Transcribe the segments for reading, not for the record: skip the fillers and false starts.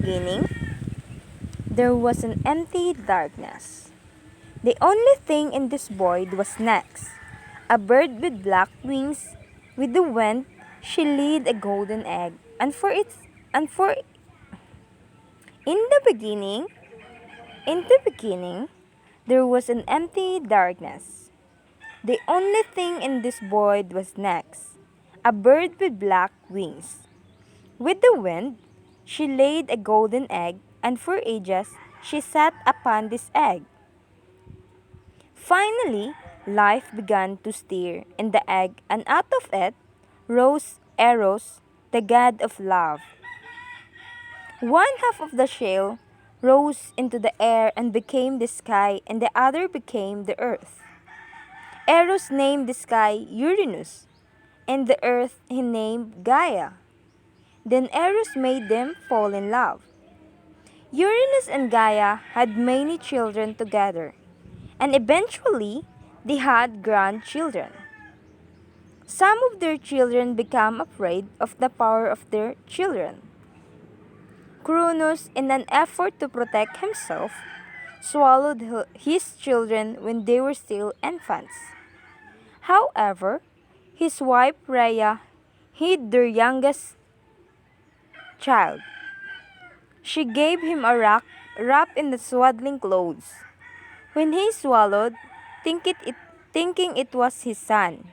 beginning, there was an empty darkness. The only thing in this void was Nex, a bird with black wings. With the wind, she laid a golden egg, and for in the beginning, there was an empty darkness. The only thing in this void was Nex, a bird with black wings. With the wind, she laid a golden egg, and for ages she sat upon this egg. Finally, life began to stir in the egg, and out of it rose Eros, the god of love. One half of the shell rose into the air and became the sky, and the other became the earth. Eros named the sky Uranus, and the earth he named Gaia. Then Eros made them fall in love. Uranus and Gaia had many children together, and eventually they had grandchildren. Some of their children became afraid of the power of their children. Cronus, in an effort to protect himself, swallowed his children when they were still infants. However, his wife Rhea hid their youngest child. She gave him a rock wrapped in the swaddling clothes. When he swallowed, thinking it was his son.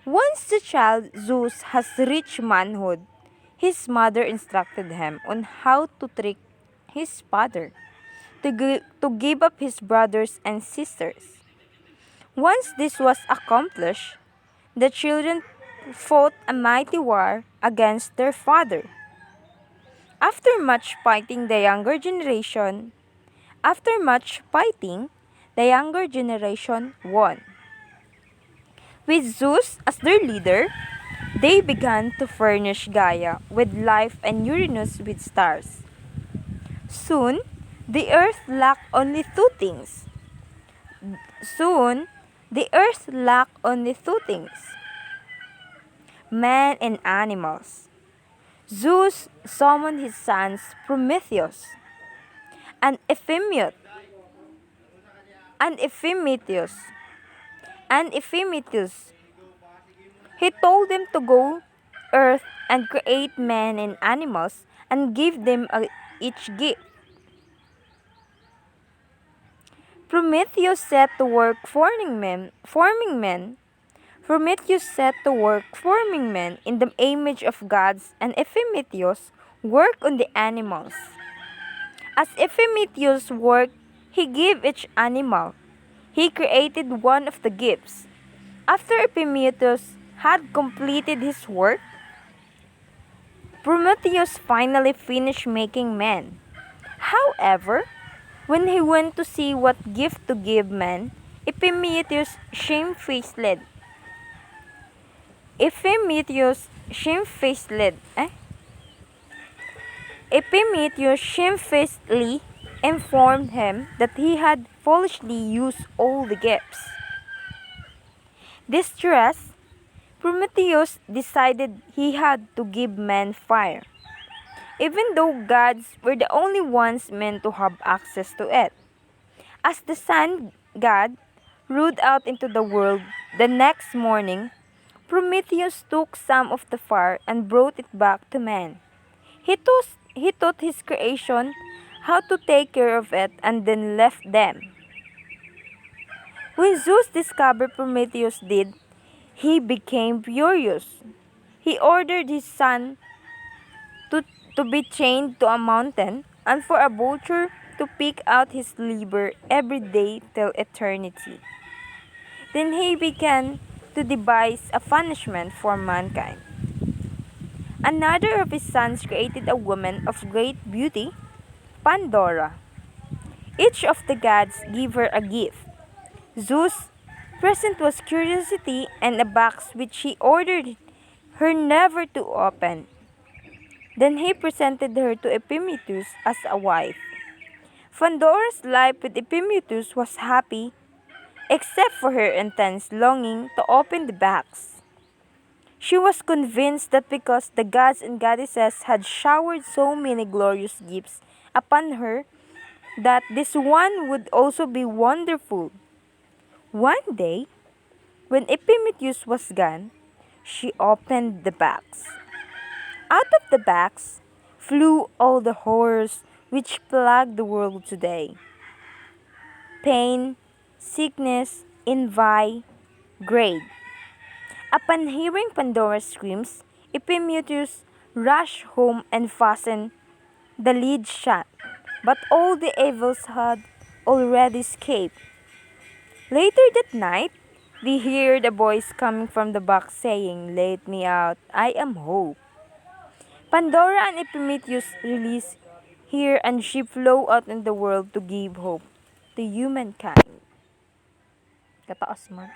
Once the child Zeus has reached manhood, his mother instructed him on how to trick his father to give up his brothers and sisters. Once this was accomplished, the children fought a mighty war against their father. After much fighting, the younger generation won. With Zeus as their leader, they began to furnish Gaia with life and Uranus with stars. Soon, the earth lacked only two things. Man and animals. Zeus summoned his sons Prometheus and Epimetheus. He told them to go earth and create men and animals and give them each gift. Prometheus set to work forming men in the image of gods, and Epimetheus worked on the animals. As Epimetheus worked, he gave each animal. He created one of the gifts. After Epimetheus had completed his work, Prometheus finally finished making men. However, when he went to see what gift to give men, Epimetheus shamefacedly informed him that he had foolishly used all the gifts. Distressed, Prometheus decided he had to give men fire, even though gods were the only ones meant to have access to it. As the sun god rode out into the world the next morning, Prometheus took some of the fire and brought it back to man. He taught his creation how to take care of it and then left them. When Zeus discovered Prometheus did, he became furious. He ordered his son to be chained to a mountain and for a vulture to pick out his liver every day till eternity. Then he began to devise a punishment for mankind. Another of his sons created a woman of great beauty, Pandora. Each of the gods gave her a gift. Zeus' present was curiosity and a box which he ordered her never to open. Then he presented her to Epimetheus as a wife. Pandora's life with Epimetheus was happy, except for her intense longing to open the box. She was convinced that because the gods and goddesses had showered so many glorious gifts upon her, that this one would also be wonderful. One day, when Epimetheus was gone, she opened the box. Out of the box flew all the horrors which plague the world today: pain, sickness, envy, greed. Upon hearing Pandora's screams, Epimetheus rushed home and fastened the lid shut. But all the evils had already escaped. Later that night, they heard a voice coming from the box saying, "Let me out, I am Hope." Pandora and Epimetheus release here and she flow out in the world to give hope to humankind. Kataas man.